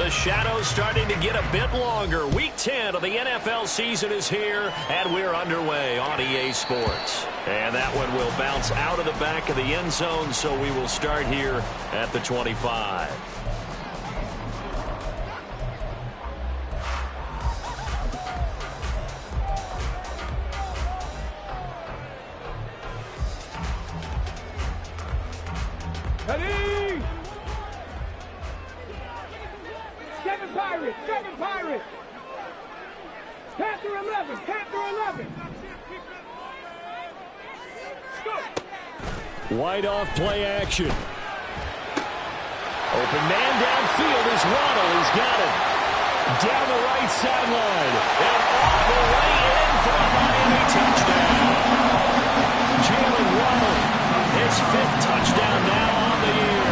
the shadows starting to get a bit longer. Week 10 of the NFL season is here, and we're underway on EA Sports. And that one will bounce out of the back of the end zone, so we will start here at the 25. Ready? Kevin Pirate. Panther 11. Go. Wide off play action. Open man downfield is Waddle. He's got it. Down the right sideline. And all the way in for a Miami touchdown. Jalen Waddle, his 5th touchdown now on the year.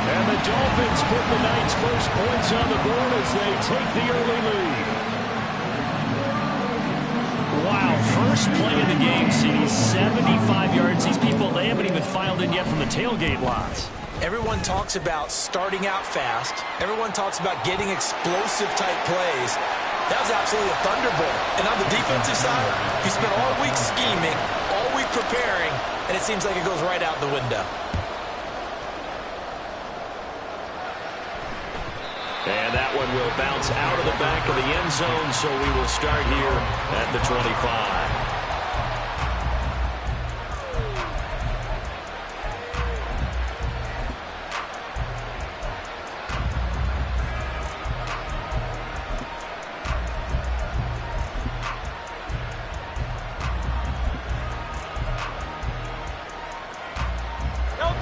And the Dolphins put the night's first points on the board as they take the early lead. Wow, first play of the game sees 75 yards. These people, they haven't even filed in yet from the tailgate lots. Everyone talks about starting out fast. Everyone talks about getting explosive-type plays. That was absolutely a thunderbolt. And on the defensive side, you spent all week scheming, all week preparing, and it seems like it goes right out the window. And that one will bounce out of the back of the end zone, so we will start here at the 25.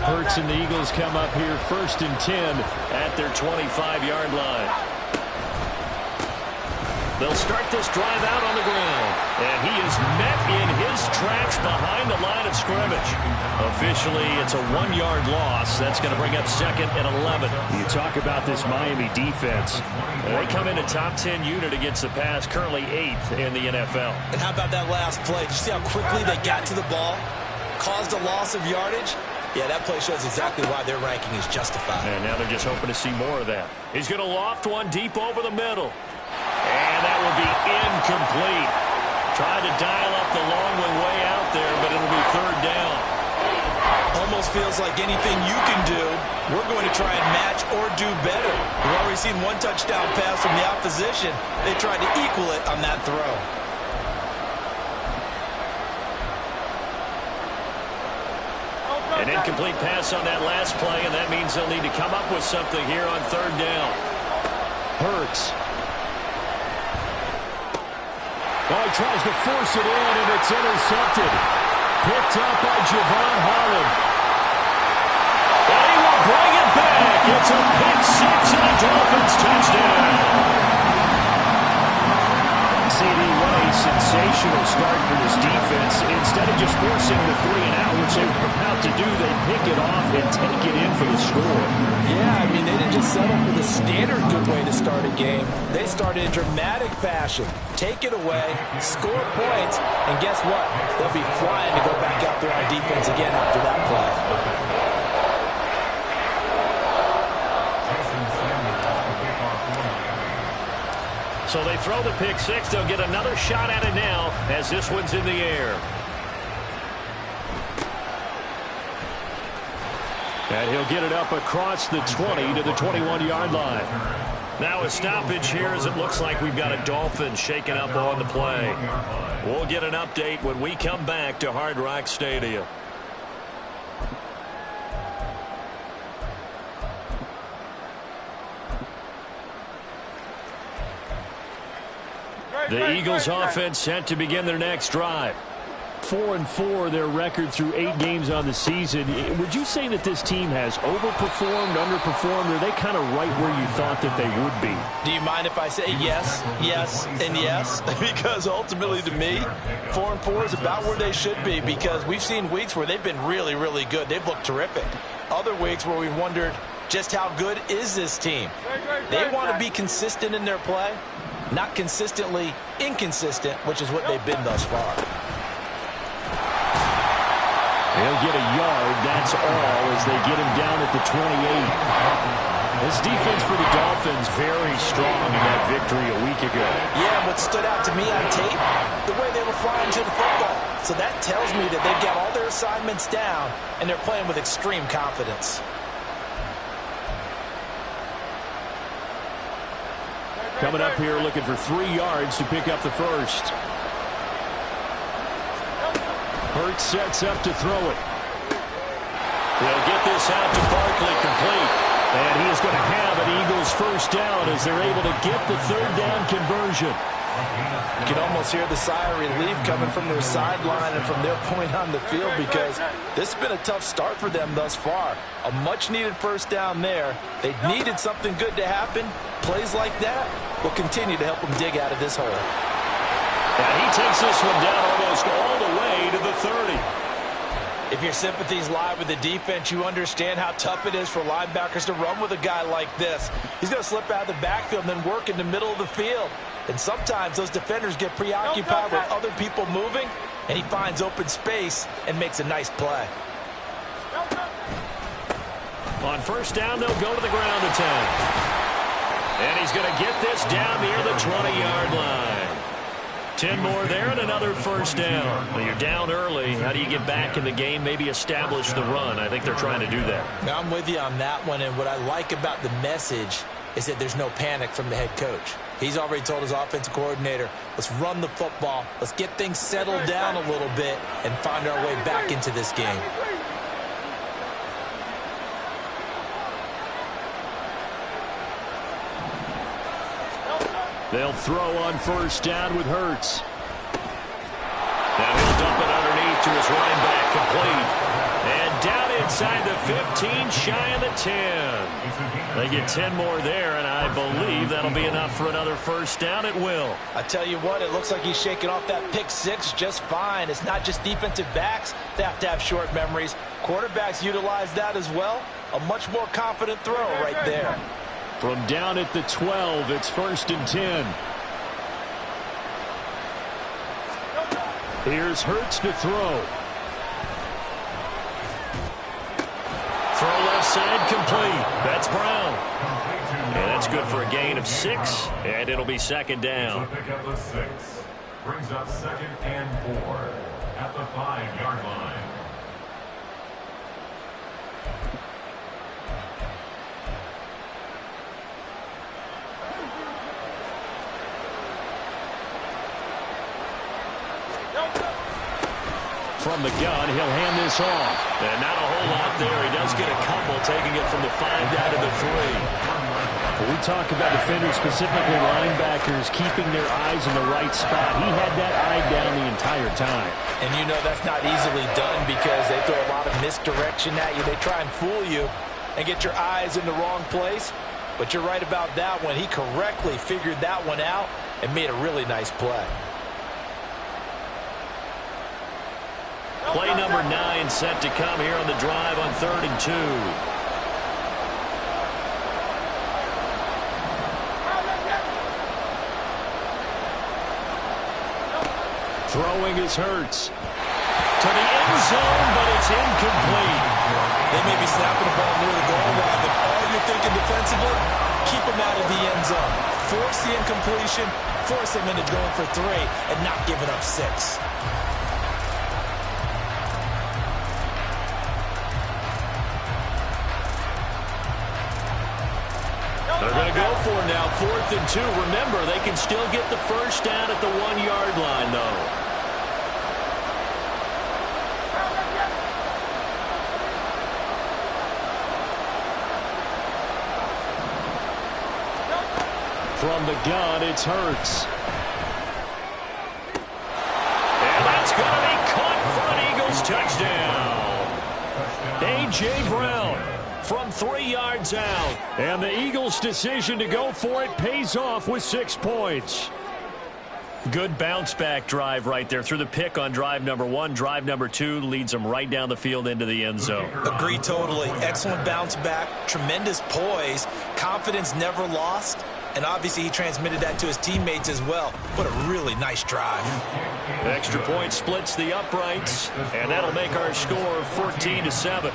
Hurts and the Eagles come up here 1st and 10 at their 25-yard line. They'll start this drive out on the ground. And he is met in his tracks behind the line of scrimmage. Officially, it's a 1-yard loss. That's going to bring up 2nd and 11. You talk about this Miami defense. They come in a top 10 unit against the pass, currently 8th in the NFL. And how about that last play? Did you see how quickly they got to the ball? Caused a loss of yardage? Yeah, that play shows exactly why their ranking is justified. And now they're just hoping to see more of that. He's going to loft one deep over the middle. And that will be incomplete. Tried to dial up the long one way out there, but it'll be 3rd down. Almost feels like anything you can do, we're going to try and match or do better. We've already seen 1 touchdown pass from the opposition. They tried to equal it on that throw. An incomplete pass on that last play, and that means they'll need to come up with something here on 3rd down. Hurts. Oh, he tries to force it in, and it's intercepted. Picked up by Javon Holland. And he will bring it back. It's a pick-6 and a Dolphins touchdown. CD, what a sensational start for this defense. Instead of just forcing the 3-and-out, which they were about to do, they pick it off and take it in for the score. Yeah, I mean, they didn't just settle for the standard good way to start a game. They started in dramatic fashion. Take it away, score points, and guess what? They'll be flying to go back out there on defense again after that play. So they throw the pick-6. They'll get another shot at it now as this one's in the air. And he'll get it up across the 20 to the 21-yard line. Now a stoppage here as it looks like we've got a Dolphin shaken up on the play. We'll get an update when we come back to Hard Rock Stadium. The Eagles offense set to begin their next drive. 4-4 their record through 8 games on the season. Would you say that this team has overperformed, underperformed, or are they kind of right where you thought that they would be? Do you mind if I say yes, yes, and yes? Because ultimately to me, 4-4 is about where they should be, because we've seen weeks where they've been really, really good. They've looked terrific. Other weeks where we've wondered just how good is this team. They want to be consistent in their play. Not consistently inconsistent, which is what they've been thus far. They'll get a yard, that's all, as they get him down at the 28. This defense for the Dolphins very strong in that victory a week ago. Yeah, what stood out to me on tape, the way they were flying to the football. So that tells me that they've got all their assignments down, and they're playing with extreme confidence. Coming up here looking for 3 yards to pick up the first. Hurts sets up to throw it. They'll get this out to Barkley, complete. And he is going to have an Eagles first down as they're able to get the 3rd down conversion. You can almost hear the sigh of relief coming from their sideline and from their point on the field, because this has been a tough start for them thus far. A much-needed first down there. They needed something good to happen. Plays like that will continue to help them dig out of this hole. And he takes this one down almost all the way to the 30. If your sympathies lie with the defense, you understand how tough it is for linebackers to run with a guy like this. He's going to slip out of the backfield and then work in the middle of the field. And sometimes those defenders get preoccupied with other people moving, and he finds open space and makes a nice play. On first down, they'll go to the ground attack. And he's going to get this down near the 20-yard line. 10 more there and another first down. Well, you're down early. How do you get back in the game, maybe establish the run? I think they're trying to do that. Now, I'm with you on that one, and what I like about the message is that there's no panic from the head coach. He's already told his offensive coordinator, let's run the football, let's get things settled down a little bit and find our way back into this game. They'll throw on first down with Hurts. Now he'll dump it underneath to his running back, complete. And down inside the 15, shy of the 10. They get 10 more there, and I believe that'll be enough for another first down. It will. I tell you what, it looks like he's shaking off that pick six just fine. It's not just defensive backs that have to have short memories. Quarterbacks utilize that as well. A much more confident throw right there. From down at the 12, it's 1st and 10. Here's Hurts to throw. Throw left side, complete. That's Brown. And that's good for a gain of 6, and it'll be 2nd down. So pick up the 6. Brings up 2nd and 4 at the 5-yard line. From the gun, he'll hand this off. And not a whole lot there. He does get a couple, taking it from the 5 down to the 3. When we talk about defenders, specifically linebackers, keeping their eyes in the right spot, he had that eye down the entire time. And you know that's not easily done because they throw a lot of misdirection at you. They try and fool you and get your eyes in the wrong place. But you're right about that one. He correctly figured that one out and made a really nice play. Play number 9 set to come here on the drive on 3rd and 2. Throwing is Hurts. To the end zone, but it's incomplete. They may be snapping the ball near the goal line, but all you're thinking defensively, keep them out of the end zone. Force the incompletion, force them into going for 3, and not giving up 6. They're going to go for it now, 4th and 2. Remember, they can still get the first down at the 1-yard line, though. From the gun, it's Hurts. And that's going to be caught for an Eagles touchdown. A.J. Brown from 3 yards out. And the Eagles' decision to go for it pays off with 6 points. Good bounce-back drive right there. Through the pick on drive number 1. Drive number 2 leads them right down the field into the end zone. Agree totally. Excellent bounce back. Tremendous poise. Confidence never lost. And obviously he transmitted that to his teammates as well. What a really nice drive. Extra point splits the uprights. And that'll make our score 14-7.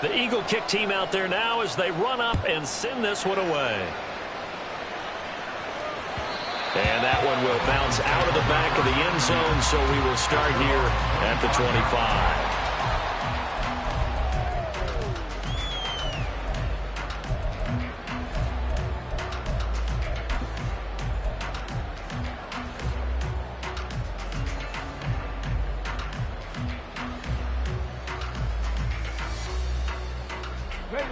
The Eagle kick team out there now as they run up and send this one away. And that one will bounce out of the back of the end zone, so we will start here at the 25.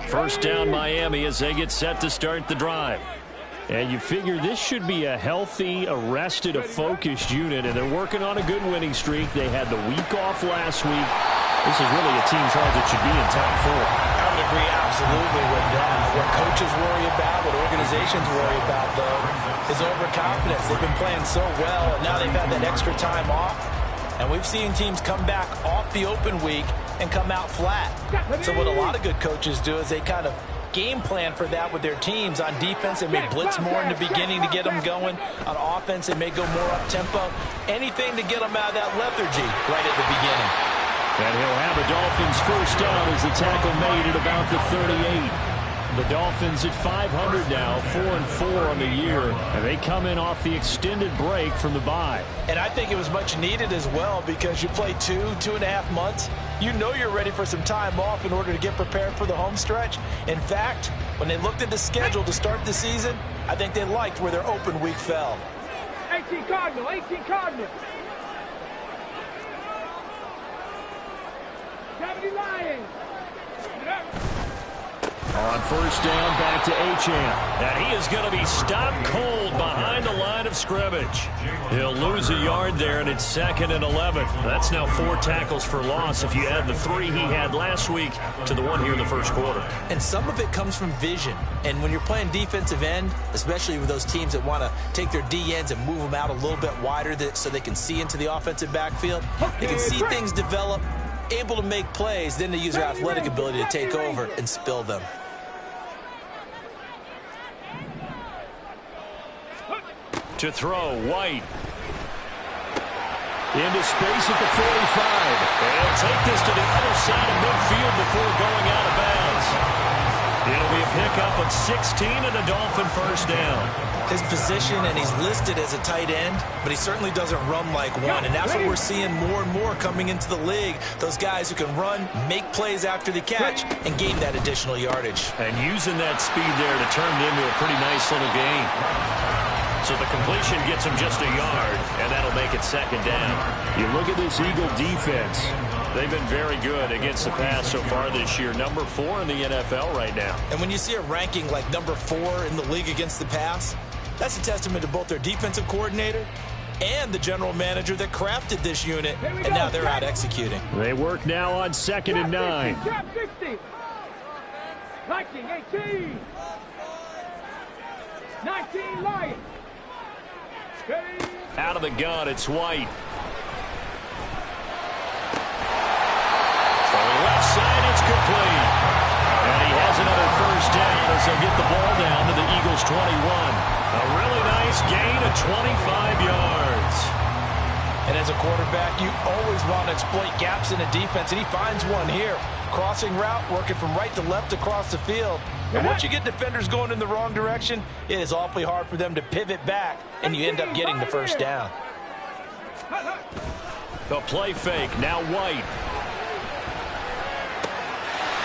First down Miami as they get set to start the drive. And you figure this should be a healthy, a rested, a focused unit, and they're working on a good winning streak. They had the week off last week. This is really a team, Charles, that should be in top 4. I would agree absolutely with that. What coaches worry about, what organizations worry about, though, is overconfidence. They've been playing so well, and now they've had that extra time off. And we've seen teams come back off the open week and come out flat. So what a lot of good coaches do is they kind of game plan for that with their teams. On defense, they may blitz more in the beginning to get them going. On offense, they may go more up-tempo. Anything to get them out of that lethargy right at the beginning. And he'll have the Dolphins first down as the tackle made at about the 38. The Dolphins at 500 now, 4-4 on the year, and they come in off the extended break from the bye. And I think it was much needed as well because you play 2.5 months. You know you're ready for some time off in order to get prepared for the home stretch. In fact, when they looked at the schedule to start the season, I think they liked where their open week fell. 18 Cardinal, 18 Cardinal. 70 Lions. On first down, back to Achane. And he is going to be stopped cold behind the line of scrimmage. He'll lose a yard there, and it's 2nd and 11. That's now 4 tackles for loss if you add the 3 he had last week to the 1 here in the first quarter. And some of it comes from vision. And when you're playing defensive end, especially with those teams that want to take their D-ends and move them out a little bit wider so they can see into the offensive backfield, they can see things develop, able to make plays, then they use their athletic ability to take over and spill them. To throw, White. Into space at the 45. They'll take this to the other side of midfield before going out of bounds. It'll be a pickup of 16 and a Dolphin first down. His position, and he's listed as a tight end, but he certainly doesn't run like one, and that's what we're seeing more and more coming into the league. Those guys who can run, make plays after the catch, and gain that additional yardage. And using that speed there to turn it into a pretty nice little gain. So the completion gets him just a yard, and that'll make it 2nd down. You look at this Eagle defense. They've been very good against the pass so far this year. Number 4 in the NFL right now. And when you see a ranking like number 4 in the league against the pass, that's a testament to both their defensive coordinator and the general manager that crafted this unit, and now they're out executing. They work now on 2nd and 9. Drop 60. 19, 18. 19 Lions. Out of the gun, it's White. From the left side, it's complete. And he has another first down as they'll get the ball down to the Eagles' 21. A really nice gain of 25 yards. And as a quarterback, you always want to exploit gaps in a defense, and he finds one here. Crossing route, working from right to left across the field. And once you get defenders going in the wrong direction, it is awfully hard for them to pivot back, and you end up getting the first down. The play fake, now White.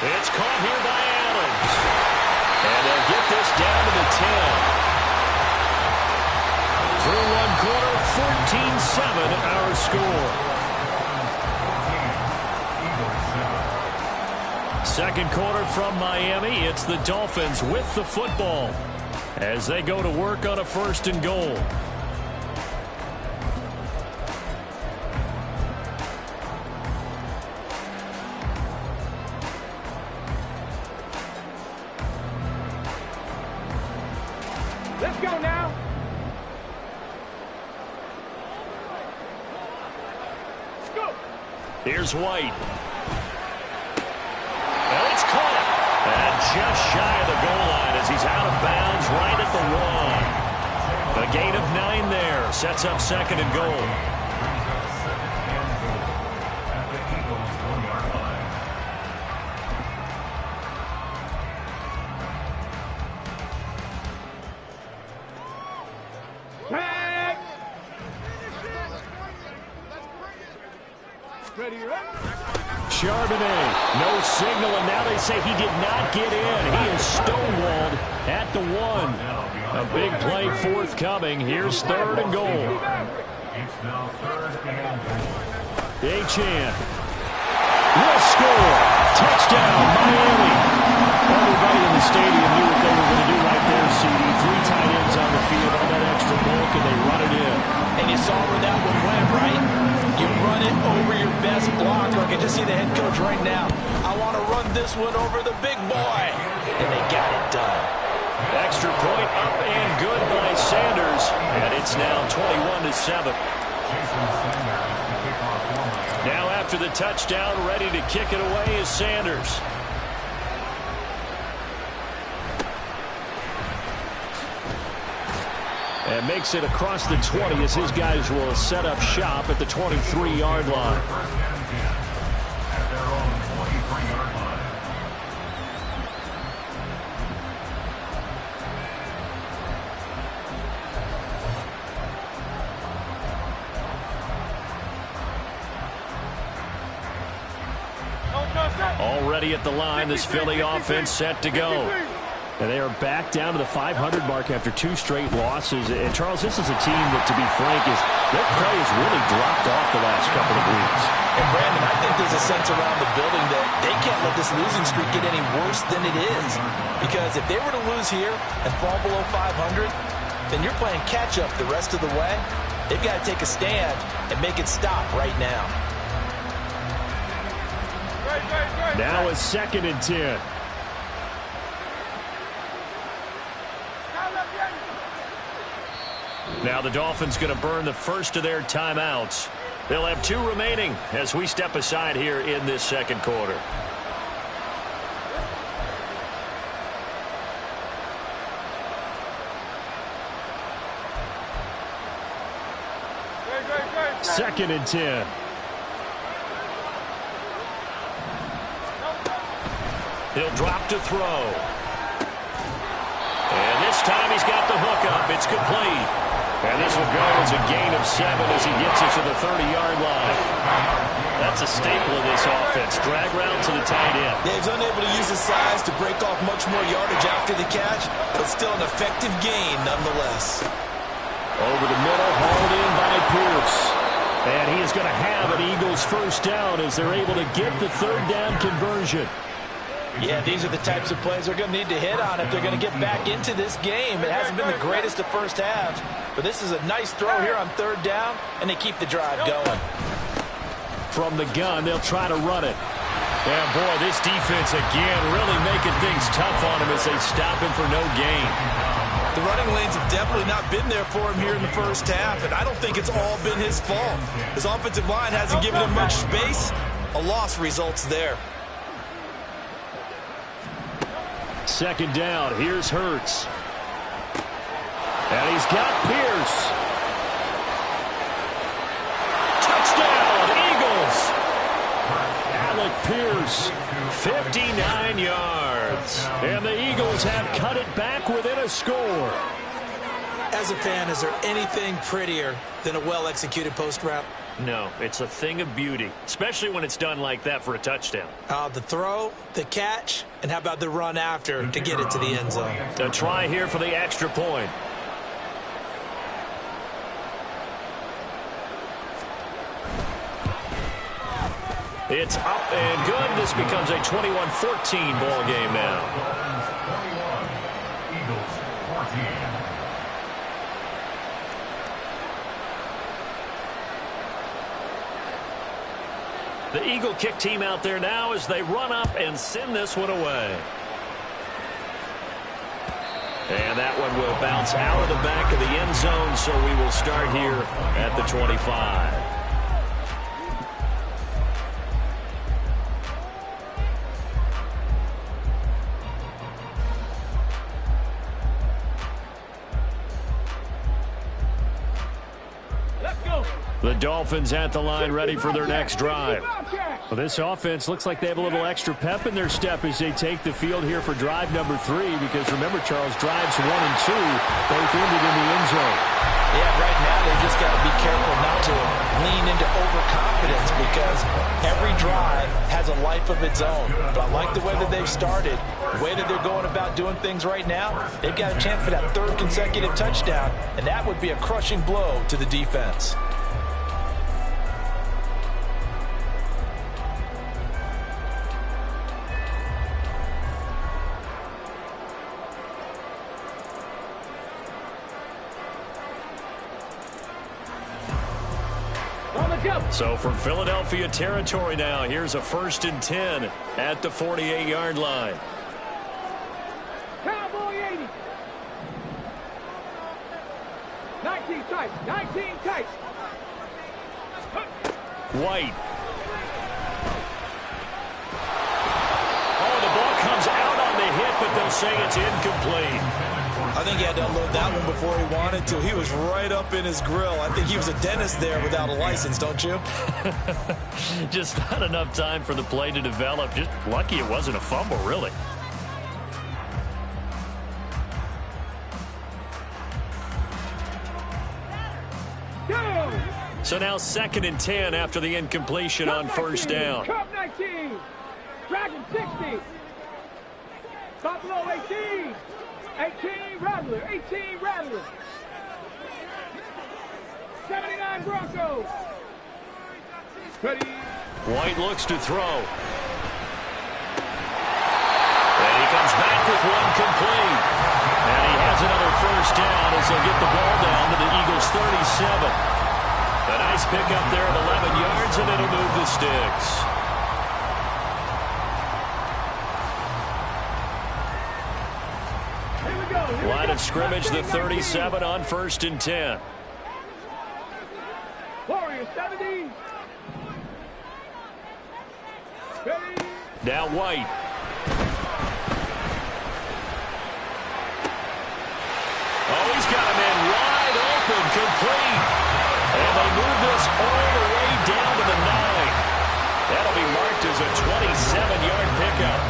It's caught here by Adams. And they'll get this down to the 10. Through one quarter, 14-7 our score. Second quarter from Miami. It's the Dolphins with the football as they go to work on a 1st and goal. Let's go now. Go. Here's White. And it's caught. And just shy of the goal line as he's out of bounds right at the 1. A gain of 9 there. Sets up 2nd and goal. Charbonnet, no signal, and now they say he did not get in. He is stonewalled at the 1. A big play forthcoming. Here's 3rd and goal. It's now 3rd and goal. Achane will score. Touchdown, Miami. Everybody in the stadium knew what they were going to do right there, CD. 3 tight ends on the field on that extra bulk, and they run it in. And you saw where that one went, right? You run it over your best blocker. I can just see the head coach right now. I want to run this one over the big boy. And they got it done. Extra point up and good by Sanders. And it's now 21-7. Now after the touchdown, ready to kick it away is Sanders. And makes it across the 20 as his guys will set up shop at the 23-yard line. At their own 23-yard line. Already at the line, this Philly offense set to go. And they are back down to the 500 mark after 2 straight losses. And, Charles, this is a team that, to be frank, their play has really dropped off the last couple of weeks. And, Brandon, I think there's a sense around the building that they can't let this losing streak get any worse than it is. Because if they were to lose here and fall below 500, then you're playing catch-up the rest of the way. They've got to take a stand and make it stop right now. Now it's 2nd and 10. Now the Dolphins going to burn the first of their timeouts. They'll have 2 remaining as we step aside here in this 2nd quarter. Second and 10. He'll drop to throw. And this time he's got the hook up. It's complete. And this will go as a gain of 7 as he gets it to the 30-yard line. That's a staple of this offense. Drag route to the tight end. Yeah, he's unable to use his size to break off much more yardage after the catch, but still an effective gain nonetheless. Over the middle, hauled in by Pierce. And he is going to have an Eagles first down as they're able to get the 3rd down conversion. Yeah, these are the types of plays they're going to need to hit on if they're going to get back into this game. It hasn't been the greatest of first halves, but this is a nice throw here on 3rd down, and they keep the drive going. From the gun, they'll try to run it. And, boy, this defense again really making things tough on him as they stop him for no gain. The running lanes have definitely not been there for him here in the first half, and I don't think it's all been his fault. His offensive line hasn't given him much space. A loss results there. 2nd down. Here's Hurts. And he's got Pierce. Touchdown, Eagles. Alec Pierce, 59 yards. And the Eagles have cut it back within a score. As a fan, is there anything prettier than a well-executed post route? No, it's a thing of beauty, especially when it's done like that for a touchdown. The throw, the catch, and how about the run after to get it to the end zone? A try here for the extra point. It's up and good. This becomes a 21-14 ball game now. Eagles 14. The Eagle kick team out there now as they run up and send this one away. And that one will bounce out of the back of the end zone, so we will start here at the 25. Let's go. The Dolphins at the line ready for their next drive. Well, this offense looks like they have a little extra pep in their step as they take the field here for drive number 3, because remember, Charles, drives 1 and 2 both ended in the end zone. Yeah, right now they just got to be careful not to lean into overconfidence, because every drive has a life of its own. But I like the way that they've started, the way that they're going about doing things right now. They've got a chance for that 3rd consecutive touchdown, and that would be a crushing blow to the defense. So from Philadelphia territory now, here's a 1st and 10 at the 48-yard line. Cowboy 80. 19 tight. 19 tight. White. Oh, the ball comes out on the hit, but they'll say it's incomplete. I think he had to unload that one before he wanted to. He was right up in his grill. I think he was a dentist there without a license, don't you? Just not enough time for the play to develop. Just lucky it wasn't a fumble, really. So now 2nd and 10 after the incompletion on 1st down. Cup 19. Dragon 60. Buffalo 18. 18 Rattler. 18 Rattler. 79 Broncos. Ready. White looks to throw. And he comes back with one complete. And he has another 1st down as they'll get the ball down to the Eagles 37. A nice pickup there at 11 yards, and it'll move the sticks. Line of scrimmage, the 37 on 1st and 10. Warriors 70. Ready. Now White. Oh, he's got a man wide open, complete. And they move this all the way down to the 9. That'll be marked as a 27-yard pickup.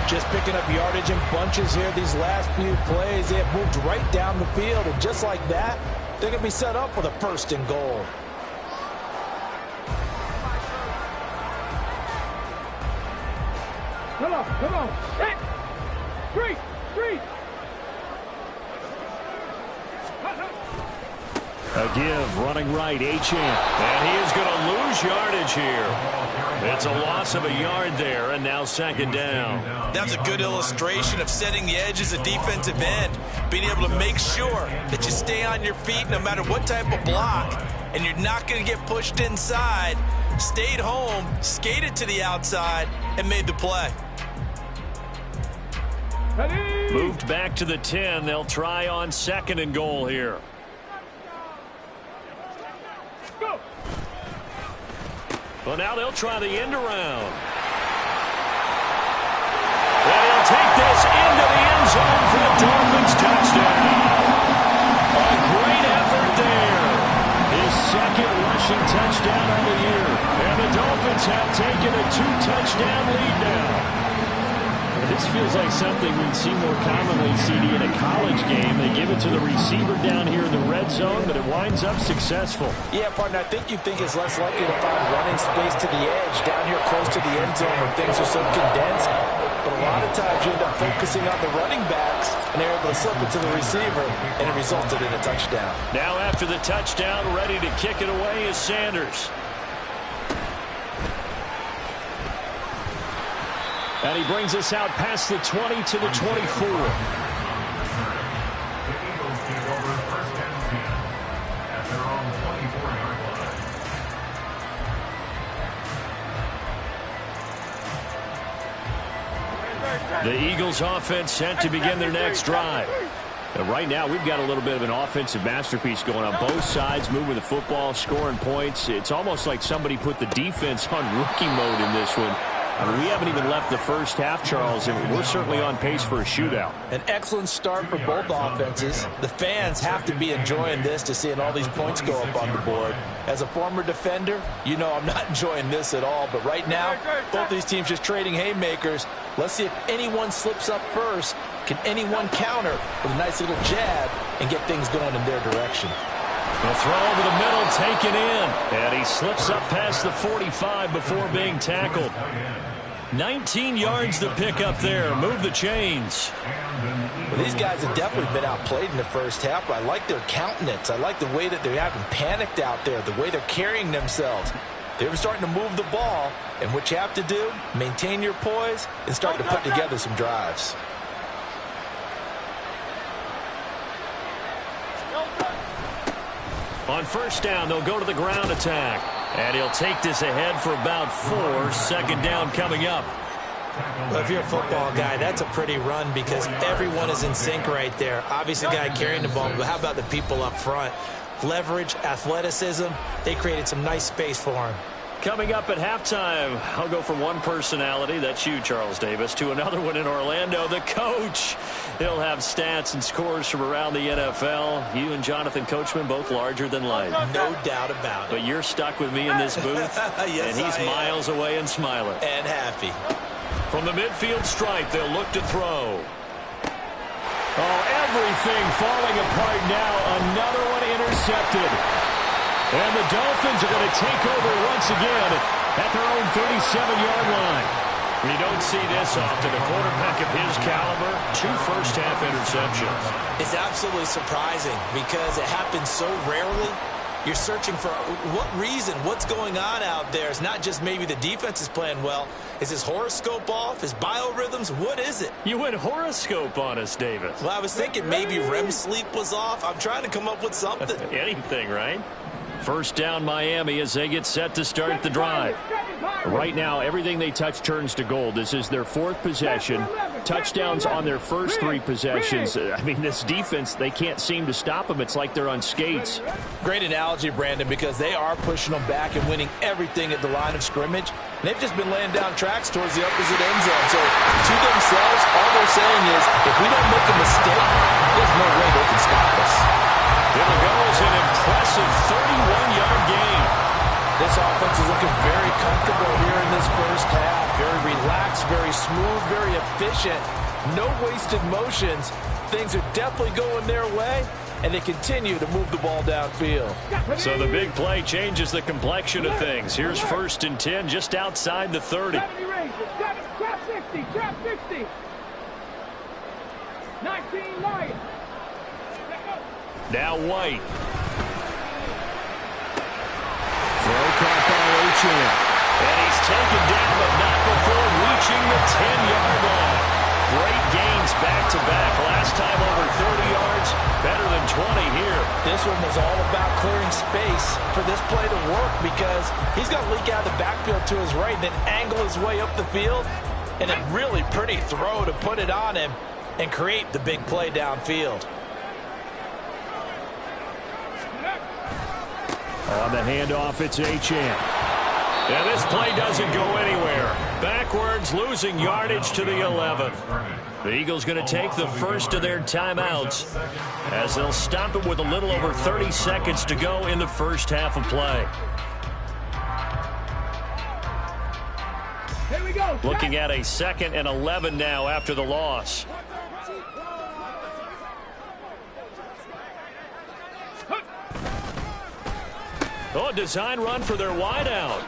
Just picking up yardage in bunches here these last few plays. They have moved right down the field, and just like that, they're going to be set up with a 1st and goal. Come on. Hit. 3. A give, running right, Achane. And he is going to lose yardage here. It's a loss of a yard there, and now 2nd down. That's a good illustration of setting the edge as a defensive end. Being able to make sure that you stay on your feet no matter what type of block, and you're not going to get pushed inside. Stayed home, skated to the outside, and made the play. Ready. Moved back to the 10. They'll try on 2nd and goal here. Go. Well, now they'll try the end around. And he'll take this into the end zone for the Dolphins touchdown. A great effort there. His 2nd rushing touchdown on the year. And the Dolphins have taken a 2-touchdown lead now. This feels like something we'd see more commonly, CD, in a college game. They give it to the receiver down here in the red zone, but it winds up successful. Yeah, partner, I think you think it's less likely to find running space to the edge down here close to the end zone where things are so condensed. But a lot of times you end up focusing on the running backs, and they're able to slip it to the receiver, and it resulted in a touchdown. Now after the touchdown, ready to kick it away is Sanders. And he brings us out past the 20 to the 24. The Eagles take over 1st and 10 at their own 24-yard line. The Eagles offense set to begin their next drive. And right now, we've got a little bit of an offensive masterpiece going on. Both sides moving the football, scoring points. It's almost like somebody put the defense on rookie mode in this one. I mean, we haven't even left the first half, Charles, and we're certainly on pace for a shootout. An excellent start for both offenses. The fans have to be enjoying this to seeing all these points go up on the board. As a former defender, you know I'm not enjoying this at all. But right now, both these teams just trading haymakers. Let's see if anyone slips up first. Can anyone counter with a nice little jab and get things going in their direction? The throw over the middle, taken in. And he slips up past the 45 before being tackled. 19 yards to pick up there. Move the chains. Well, these guys have definitely been outplayed in the first half, but I like their countenance. I like the way that they're having panicked out there, the way they're carrying themselves. They're starting to move the ball, and what you have to do, maintain your poise and start to put together some drives. On first down, they'll go to the ground attack. And he'll take this ahead for about 4. Second down coming up. Well, if you're a football guy, that's a pretty run because everyone is in sync right there. Obviously, the guy carrying the ball, but how about the people up front? Leverage, athleticism, they created some nice space for him. Coming up at halftime, I'll go from one personality, that's you, Charles Davis, to another one in Orlando, the coach. He'll have stats and scores from around the NFL. You and Jonathan Coachman both larger than life. No doubt about it. But you're stuck with me in this booth, yes, and he's miles away and smiling. And happy. From the midfield stripe, they'll look to throw. Oh, everything falling apart now. Another one intercepted. And the Dolphins are going to take over once again at their own 37-yard line. You don't see this often. A quarterback of his caliber, 2 first-half interceptions. It's absolutely surprising because it happens so rarely. You're searching for what reason, what's going on out there. It's not just maybe the defense is playing well. Is his horoscope off? His biorhythms? What is it? You went horoscope on us, Davis. Well, I was thinking maybe REM sleep was off. I'm trying to come up with something. Anything, right? First down Miami as they get set to start the drive. Right now, everything they touch turns to gold. This is their 4th possession. Touchdowns on their first 3 possessions. I mean, this defense, they can't seem to stop them. It's like they're on skates. Great analogy, Brandon, because they are pushing them back and winning everything at the line of scrimmage. They've just been laying down tracks towards the opposite end zone. So to themselves, all they're saying is, if we don't make a mistake, there's no way they can stop us. Here it goes, an impressive 31-yard gain. This offense is looking very comfortable here in this first half. Very relaxed, very smooth, very efficient. No wasted motions. Things are definitely going their way, and they continue to move the ball downfield. So the big play changes the complexion of things. Here's 1st and 10 just outside the 30. Trap 60, trap 60. 19 Lions. Now White. Throw caught by Achane. And he's taken down, but not before reaching the 10-yard line. Great gains back-to-back. Last time over 30 yards, better than 20 here. This one was all about clearing space for this play to work because he's going to leak out of the backfield to his right and then angle his way up the field. And a really pretty throw to put it on him and create the big play downfield. On the handoff, it's Achane. And this play doesn't go anywhere. Backwards, losing yardage to the 11. The Eagles going to take the first of their timeouts as they'll stop it with a little over 30 seconds to go in the first half of play. Here we go. Looking at a 2nd and 11 now after the loss. Oh, a design run for their wideout.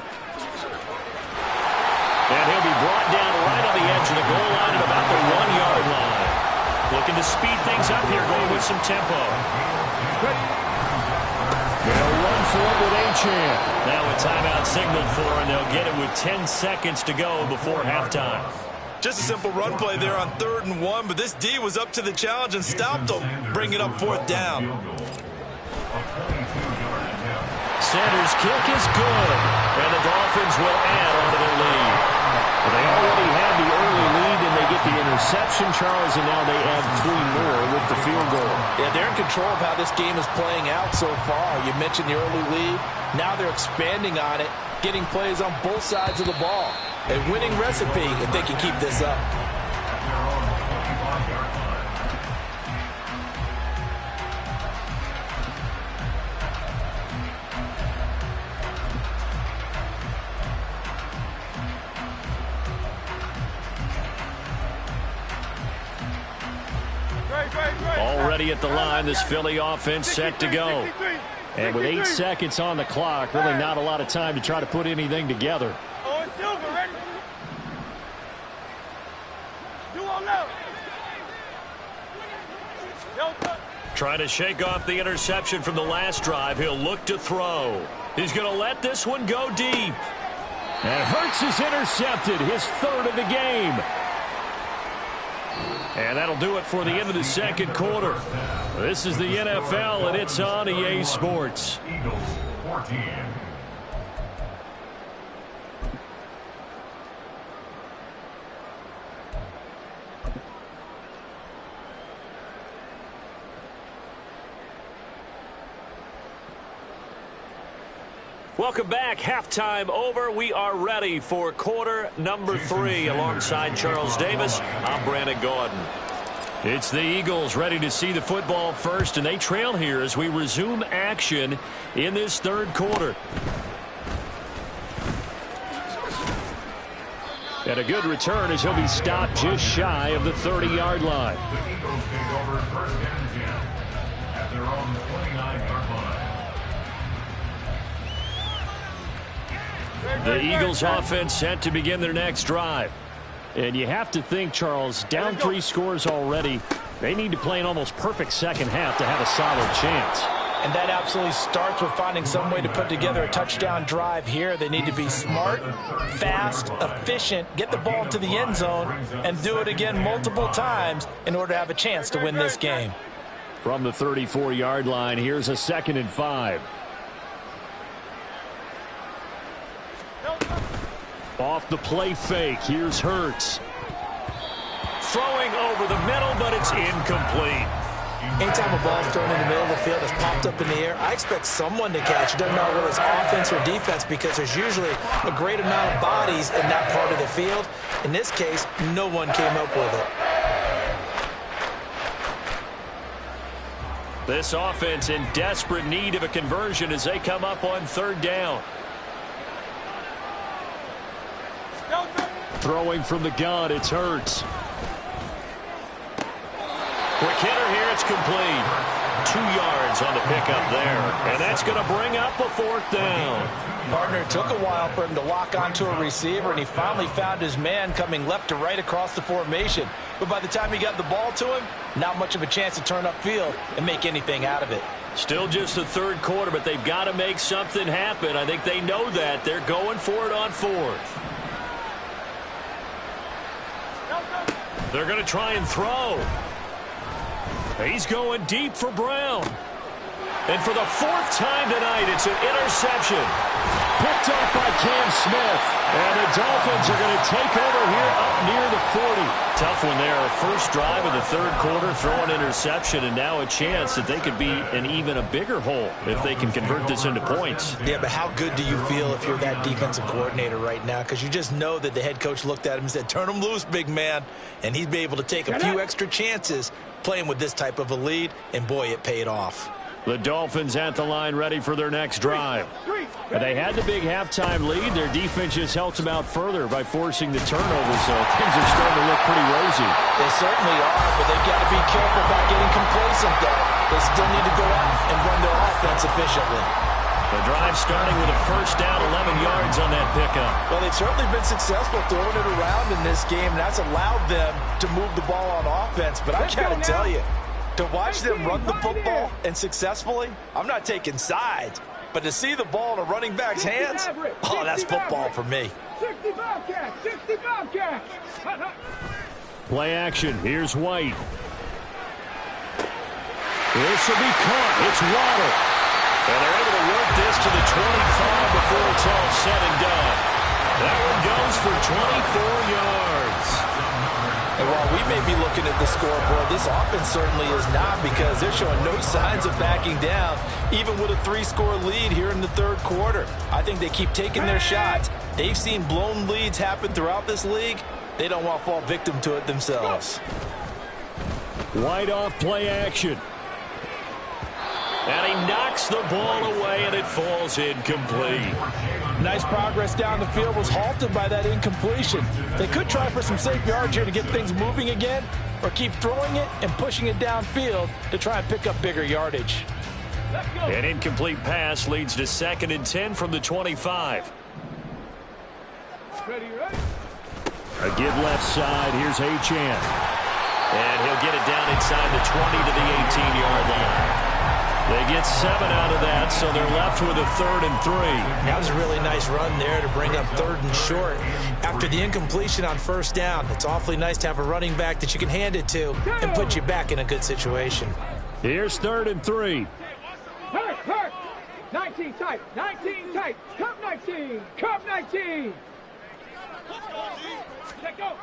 And he'll be brought down right on the edge of the goal line at about the 1-yard line. Looking to speed things up here, going with some tempo. They'll run for it with Achane. Now a timeout signaled for, and they'll get it with 10 seconds to go before halftime. Just a simple run play there on 3rd and 1, but this D was up to the challenge and stopped them. Bring it up 4th down. Center's kick is good, and the Dolphins will add onto their lead. Well, they already had the early lead, and they get the interception, Charles, and now they add 3 more with the field goal. Yeah, they're in control of how this game is playing out so far. You mentioned the early lead. Now they're expanding on it, getting plays on both sides of the ball. A winning recipe if they can keep this up. Already at the line, this Philly offense set to go. And with 8 seconds on the clock, really not a lot of time to try to put anything together. Trying to shake off the interception from the last drive. He'll look to throw. He's going to let this one go deep. And Hurts is intercepted, his third of the game. And that'll do it for the end of the second quarter. This is the NFL, and it's on EA Sports. Eagles 14. Welcome back. Halftime over. We are ready for quarter number 3. Alongside Charles Davis, I'm Brandon Gaudin. It's the Eagles ready to see the football first, and they trail here as we resume action in this third quarter. And a good return as he'll be stopped just shy of the 30-yard line. The Eagles take over first and 10 at their own 29-yard line. The Eagles offense set to begin their next drive. And you have to think, Charles, down 3 scores already. They need to play an almost perfect second half to have a solid chance. And that absolutely starts with finding some way to put together a touchdown drive here. They need to be smart, fast, efficient, get the ball to the end zone, and do it again multiple times in order to have a chance to win this game. From the 34-yard line, here's a 2nd and 5. Off the play fake, here's Hurts. Throwing over the middle, but it's incomplete. Anytime a ball's thrown in the middle of the field, it's popped up in the air, I expect someone to catch it. Doesn't matter whether it's offense or defense, because there's usually a great amount of bodies in that part of the field. In this case, no one came up with it. This offense in desperate need of a conversion as they come up on 3rd down. Throwing from the gun, it's Hurts. Quick hitter here, it's complete. 2 yards on the pickup there. And that's going to bring up a 4th down. Partner, it took a while for him to lock onto a receiver, and he finally found his man coming left to right across the formation. But by the time he got the ball to him, not much of a chance to turn upfield and make anything out of it. Still just the 3rd quarter, but they've got to make something happen. I think they know that. They're going for it on 4th. They're going to try and throw. He's going deep for Brown. And for the 4th time tonight, it's an interception. Picked off by Cam Smith. And the Dolphins are going to take over here up near the 40. Tough one there. First drive of the 3rd quarter, throw an interception, and now a chance that they could be in even a bigger hole if they can convert this into points. Yeah, but how good do you feel if you're that defensive coordinator right now? Because you just know that the head coach looked at him and said, turn him loose, big man. And he'd be able to take a few extra chances playing with this type of a lead, and boy, it paid off. The Dolphins at the line ready for their next drive. And they had the big halftime lead. Their defense just helped them out further by forcing the turnover, so things are starting to look pretty rosy. They certainly are, but they've got to be careful about getting complacent, though. They still need to go out and run their offense efficiently. The drive starting with a first down, 11 yards on that pickup. Well, they've certainly been successful throwing it around in this game, and that's allowed them to move the ball on offense. But I got to tell you, to watch them run the football and successfully, I'm not taking sides, but to see the ball in a running back's hands, oh, that's football for me. 60 Bobcats, 60 Bobcats. Play action. Here's White. This will be caught. It's Waddle. And they're able to work this to the 25 before it's all said and done. That one goes for 24 yards. And while we may be looking at the scoreboard, this offense certainly is not, because they're showing no signs of backing down, even with a 3-score lead here in the third quarter. I think they keep taking their shots. They've seen blown leads happen throughout this league. They don't want to fall victim to it themselves. Wide off play action. And he knocks the ball away, and it falls incomplete. Nice progress down the field was halted by that incompletion. They could try for some safe yards here to get things moving again, or keep throwing it and pushing it downfield to try and pick up bigger yardage. An incomplete pass leads to 2nd and 10 from the 25. Ready? A give left side. Here's Achane. And he'll get it down inside the 20 to the 18-yard line. They get 7 out of that, so they're left with a 3rd and 3. That was a really nice run there to bring up 3rd and short. After the incompletion on 1st down, it's awfully nice to have a running back that you can hand it to and put you back in a good situation. Here's 3rd and 3. Hurt. 19 tight. 19 tight. Come 19. Come 19. Let go.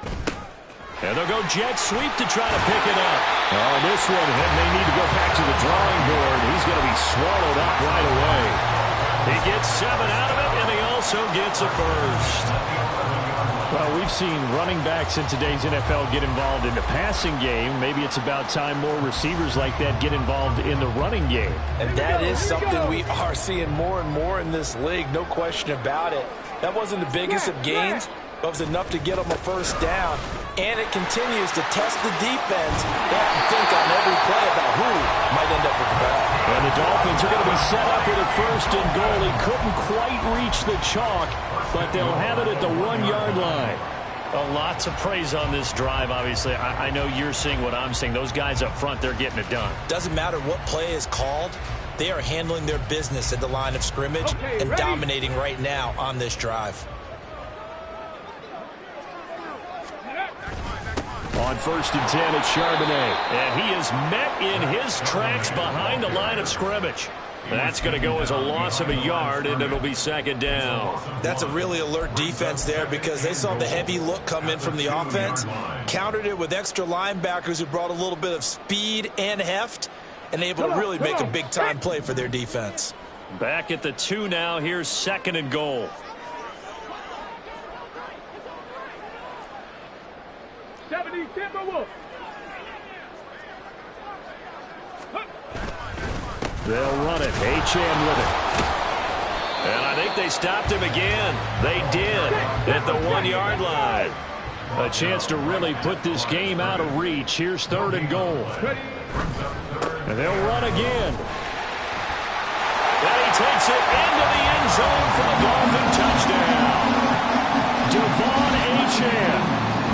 And they'll go jet sweep to try to pick it up. Oh, this one, they need to go back to the drawing board. He's going to be swallowed up right away. He gets 7 out of it, and he also gets a first. Well, we've seen running backs in today's NFL get involved in the passing game. Maybe it's about time more receivers like that get involved in the running game. And that is something we are seeing more and more in this league, no question about it. That wasn't the biggest of gains, but it was enough to get them a 1st down. And it continues to test the defense. They have to think on every play about who might end up with the ball. And the Dolphins are going to be set up with a 1st and goal. He couldn't quite reach the chalk, but they'll have it at the 1-yard line. A lot to praise on this drive, obviously. I know you're seeing what I'm seeing. Those guys up front, they're getting it done. Doesn't matter what play is called. They are handling their business at the line of scrimmage and dominating right now on this drive. On 1st and 10, it's Charbonnet. And he is met in his tracks behind the line of scrimmage. That's going to go as a loss of a yard, and it'll be 2nd down. That's a really alert defense there, because they saw the heavy look come in from the offense, countered it with extra linebackers who brought a little bit of speed and heft, and able to really make a big-time play for their defense. Back at the 2 now. Here's 2nd and goal. 70 Timberwolves. They'll run it. Achane with it. And I think they stopped him again. They did at the 1-yard line. A chance to really put this game out of reach. Here's 3rd and goal. And they'll run again. And he takes it into the end zone for the Dolphin touchdown. Devon Achane.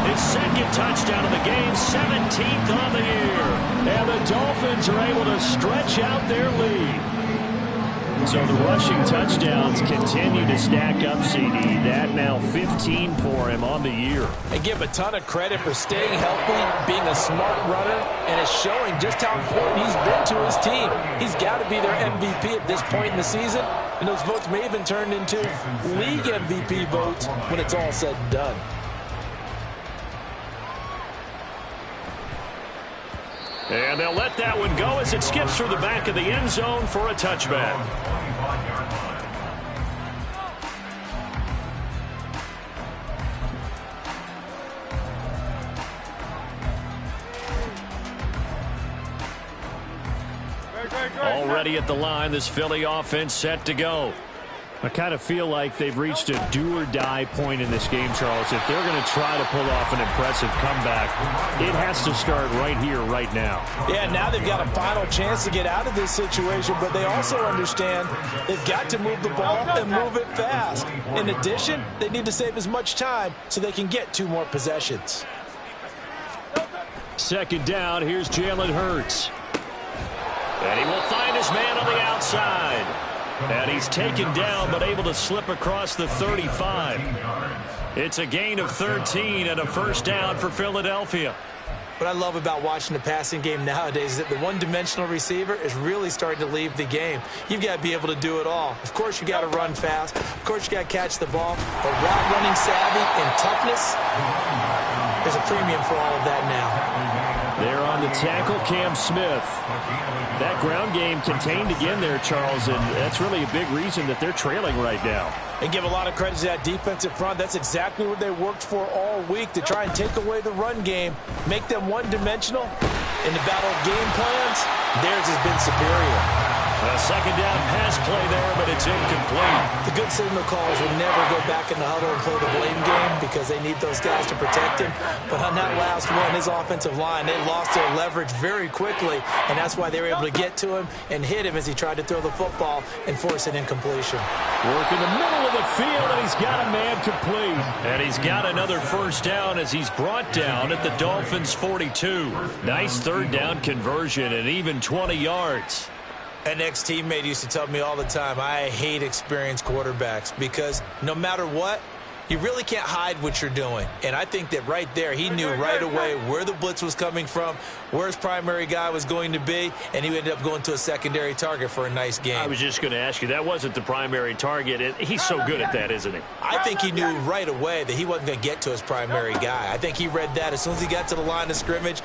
His 2nd touchdown of the game, 17th on the year. And the Dolphins are able to stretch out their lead. So the rushing touchdowns continue to stack up, CD. That now 15 for him on the year. And give him a ton of credit for staying healthy, being a smart runner, and is showing just how important he's been to his team. He's got to be their MVP at this point in the season, and those votes may have been turned into league MVP votes when it's all said and done. And they'll let that one go as it skips through the back of the end zone for a touchback. Already at the line, this Philly offense set to go. I kind of feel like they've reached a do-or-die point in this game, Charles. If they're going to try to pull off an impressive comeback, it has to start right here, right now. Yeah, now they've got a final chance to get out of this situation, but they also understand they've got to move the ball and move it fast. In addition, they need to save as much time so they can get 2 more possessions. 2nd down, here's Jalen Hurts. And he will find his man on the outside. And he's taken down, but able to slip across the 35. It's a gain of 13 and a 1st down for Philadelphia. What I love about watching the passing game nowadays is that the one-dimensional receiver is really starting to leave the game. You've got to be able to do it all. Of course, you got to run fast. Of course, you got to catch the ball. But route running savvy and toughness, There's a premium for all of that now. There on the tackle, Cam Smith. That ground game contained again there, Charles, and that's really a big reason that they're trailing right now. And give a lot of credit to that defensive front. That's exactly what they worked for all week, to try and take away the run game, make them one-dimensional. In the battle of game plans, theirs has been superior. A second down pass play there, but it's incomplete. The good signal callers will never go back in the huddle and play the blame game because they need those guys to protect him. But on that last one, his offensive line, they lost their leverage very quickly, and that's why they were able to get to him and hit him as he tried to throw the football and force an incompletion. Work in the middle of the field, and he's got a man complete. And he's got another first down as he's brought down at the Dolphins' 42. Nice third down conversion and even 20 yards. An ex-teammate used to tell me all the time, I hate experienced quarterbacks because no matter what, you really can't hide what you're doing. And I think that right there, he knew right away where the blitz was coming from, where his primary guy was going to be, and he ended up going to a secondary target for a nice game. I was just going to ask you, that wasn't the primary target. He's so good at that, isn't he? I think he knew right away that he wasn't going to get to his primary guy. I think he read that as soon as he got to the line of scrimmage,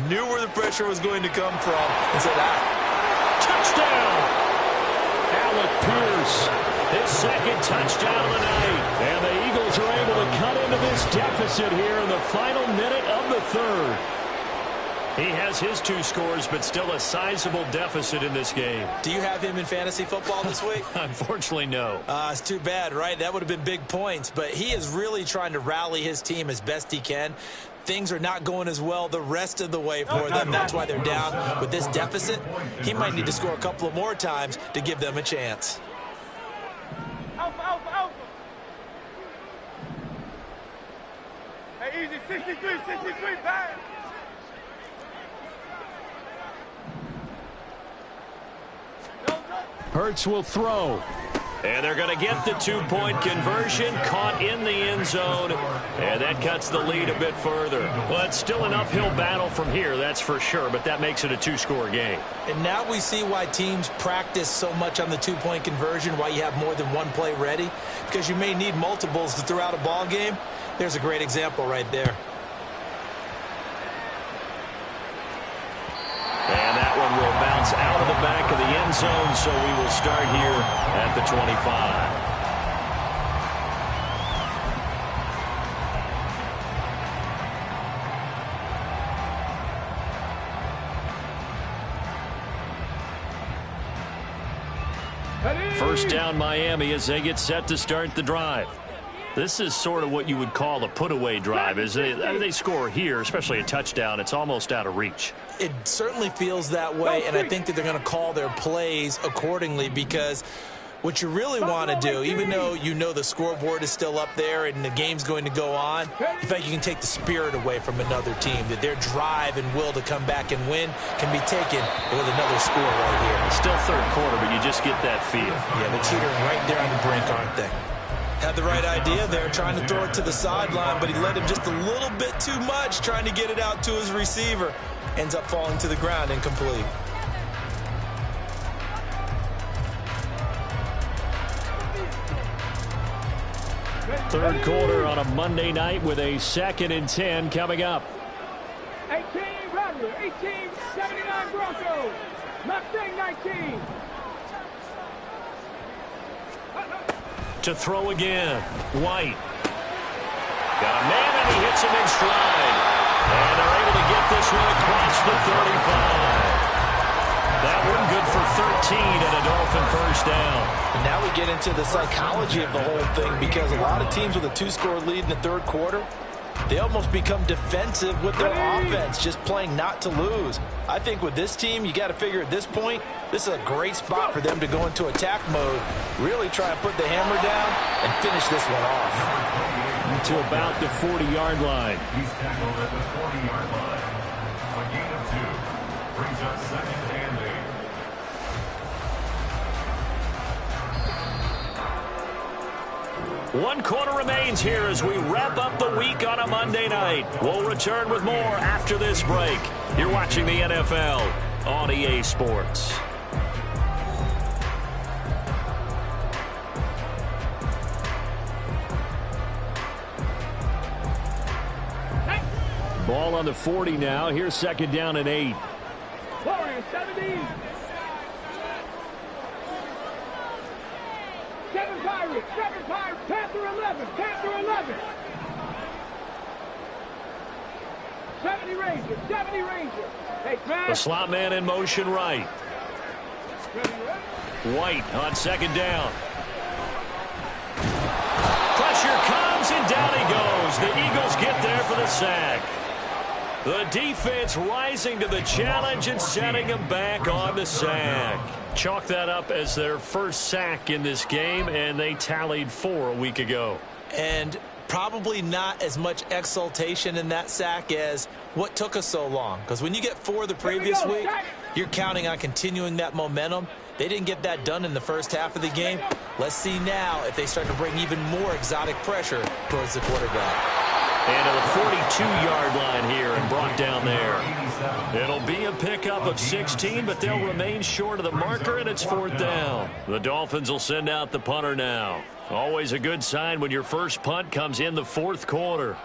knew where the pressure was going to come from, and said, touchdown! Alec Pierce, his second touchdown of the night. And the Eagles are able to cut into this deficit here in the final minute of the third. He has his 2 scores, but still a sizable deficit in this game. Do you have him in fantasy football this week? Unfortunately, no. It's too bad, right? That would have been big points. But he is really trying to rally his team as best he can. Things are not going as well the rest of the way for them. That's why they're down with this deficit. He might need to score a couple of more times to give them a chance. Alpha, alpha, alpha. Hey, easy, 63, bang. Hurts will throw. And they're going to get the 2-point conversion, caught in the end zone, and that cuts the lead a bit further. Well, it's still an uphill battle from here, that's for sure, but that makes it a 2-score game. And now we see why teams practice so much on the 2-point conversion, why you have more than one play ready, because you may need multiples to throw out a ball game. There's a great example right there. And that one will bounce out of the back of the end zone, so we will start here at the 25. First down Miami as they get set to start the drive. This is sort of what you would call a put-away drive, isn't it? I mean, they score here, especially a touchdown. It's almost out of reach. It certainly feels that way, and I think that they're going to call their plays accordingly because what you really want to do, even though you know the scoreboard is still up there and the game's going to go on, in fact, you can take the spirit away from another team, that their drive and will to come back and win can be taken with another score right here. It's still third quarter, but you just get that feel. Yeah, they're teetering right there on the brink, aren't they? Had the right idea there, trying to throw it to the sideline, but he let him just a little bit too much, trying to get it out to his receiver. Ends up falling to the ground, incomplete. Third quarter on a Monday night with a 2nd and 10 coming up. 18 Rattler, 1879 Broncos, Mustang 19. To throw again, White. Got a man and he hits him in stride. And they're able to get this one across the 35. That one good for 13 and a Dolphin first down. And now we get into the psychology of the whole thing because a lot of teams with a 2-score lead in the third quarter, they almost become defensive with their offense, just playing not to lose. I think with this team, you got to figure at this point, this is a great spot for them to go into attack mode, really try and put the hammer down and finish this one off. To about the 40-yard line. He's tackled at the 40-yard line. A gain of 2. Brings up 2nd and 8. 1 quarter remains here as we wrap up the week on a Monday night. We'll return with more after this break. You're watching the NFL on EA Sports. Ball on the 40 now. Here's second down and 8. Warriors 17. 7 Pirates. Panther 11. 70 Rangers. Hey, The slot man in motion right. White on second down. Pressure comes and down he goes. The Eagles get there for the sack. The defense rising to the challenge and setting them back on the sack. Chalk that up as their first sack in this game, and they tallied 4 a week ago. And probably not as much exultation in that sack as what took us so long. Because when you get 4 the previous week, you're counting on continuing that momentum. They didn't get that done in the first half of the game. Let's see now if they start to bring even more exotic pressure towards the quarterback. And to the 42-yard line here and brought down there. It'll be a pickup of 16, but they'll remain short of the marker, and it's 4th down. The Dolphins will send out the punter now. Always a good sign when your first punt comes in the 4th quarter.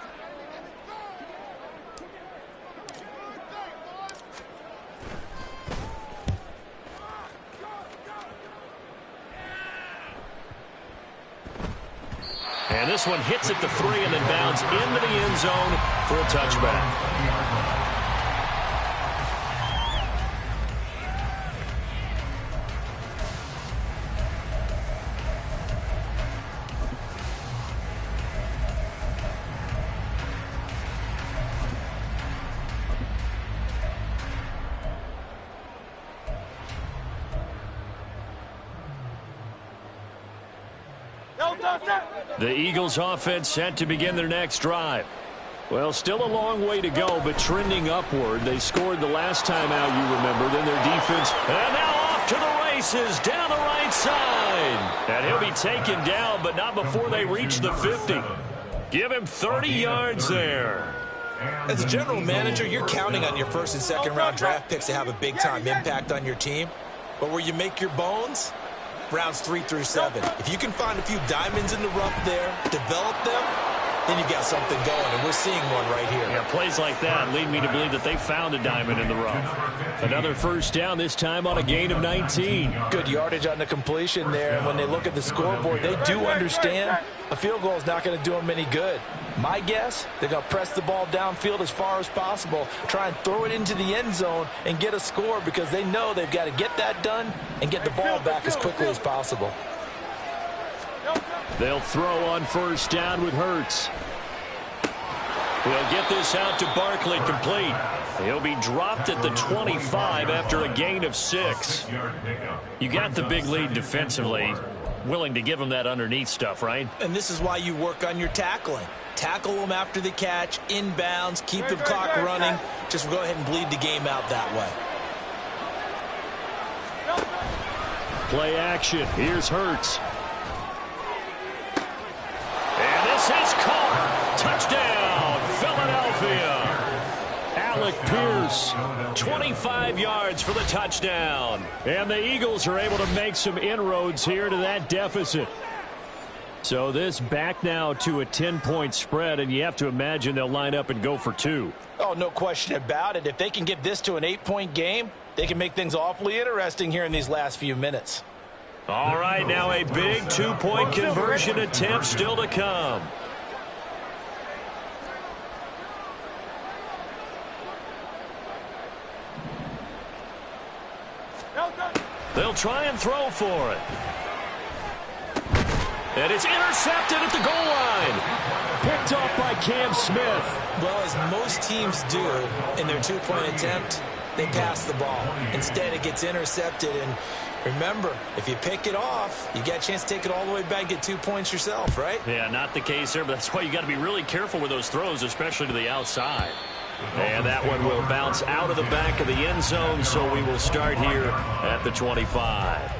And this one hits at the 3 and then bounds into the end zone for a touchback. The Eagles offense set to begin their next drive. Well, still a long way to go, but trending upward. They scored the last time out, you remember. Then their defense, and now off to the races down the right side. And he'll be taken down, but not before they reach the 50. Give him 30 yards there. As a general manager, you're counting on your first and second round draft picks to have a big-time impact on your team. But where you make your bones, rounds 3 through 7. If you can find a few diamonds in the rough there, develop them, then you've got something going, and we're seeing one right here. Yeah, plays like that lead me to believe that they found a diamond in the rough. Another first down, this time on a gain of 19. Good yardage on the completion there, and when they look at the scoreboard, they do understand a field goal is not going to do them any good. My guess, they're going to press the ball downfield as far as possible, try and throw it into the end zone and get a score because they know they've got to get that done and get the ball back as quickly as possible. They'll throw on first down with Hurts. He'll get this out to Barkley, complete. He'll be dropped at the 25 after a gain of 6. You got the big lead defensively. Willing to give them that underneath stuff, right? And this is why you work on your tackling. Tackle them after the catch, inbounds, keep the clock running. Just go ahead and bleed the game out that way. Play action. Here's Hurts. And this is caught. Touchdown, Philadelphia. Alec Pierce, 25 yards for the touchdown. And the Eagles are able to make some inroads here to that deficit. So this back now to a 10-point spread, and you have to imagine they'll line up and go for 2. Oh, no question about it. If they can get this to an 8-point game, they can make things awfully interesting here in these last few minutes. All right, now a big 2-point conversion attempt still to come. They'll try and throw for it. And it's intercepted at the goal line. Picked off by Cam Smith. Well, as most teams do in their 2-point attempt, they pass the ball. Instead, it gets intercepted. And remember, if you pick it off, you got a chance to take it all the way back and get 2 points yourself, right? Yeah, not the case there, but that's why you got to be really careful with those throws, especially to the outside. And that one will bounce out of the back of the end zone, so we will start here at the 25.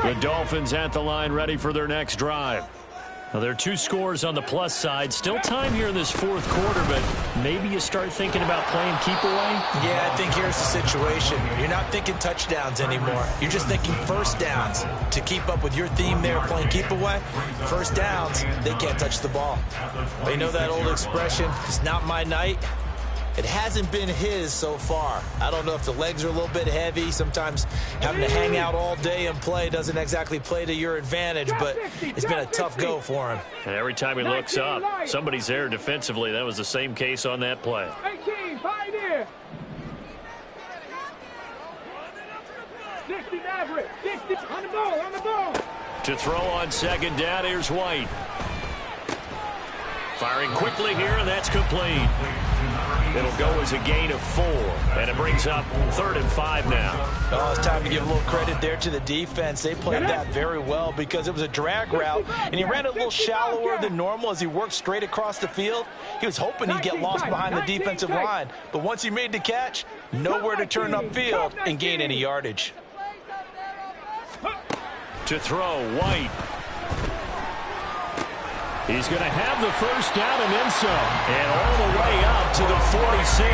The Dolphins at the line, ready for their next drive. Well, there are 2 scores on the plus side. Still time here in this fourth quarter, but maybe you start thinking about playing keep away? Yeah, I think here's the situation. You're not thinking touchdowns anymore. You're just thinking first downs. To keep up with your theme there, playing keep away, first downs, they can't touch the ball. But you know that old expression, it's not my night? It hasn't been his so far. I don't know if the legs are a little bit heavy. Sometimes having to hang out all day and play doesn't exactly play to your advantage, but it's been a tough go for him. And every time he looks up, somebody's there defensively. That was the same case on that play. 18, Pioneer. 60 Maverick. 60 on the ball, on the ball. To throw on second down, here's White. Firing quickly here, and that's complete. It'll go as a gain of 4, and it brings up 3rd and 5 now. Oh, it's time to give a little credit there to the defense. They played that very well because it was a drag route, and he ran it a little shallower than normal as he worked straight across the field. He was hoping he'd get lost behind the defensive line, but once he made the catch, nowhere to turn upfield and gain any yardage. To throw, White. He's going to have the first down and then some. And all the way up to the 46.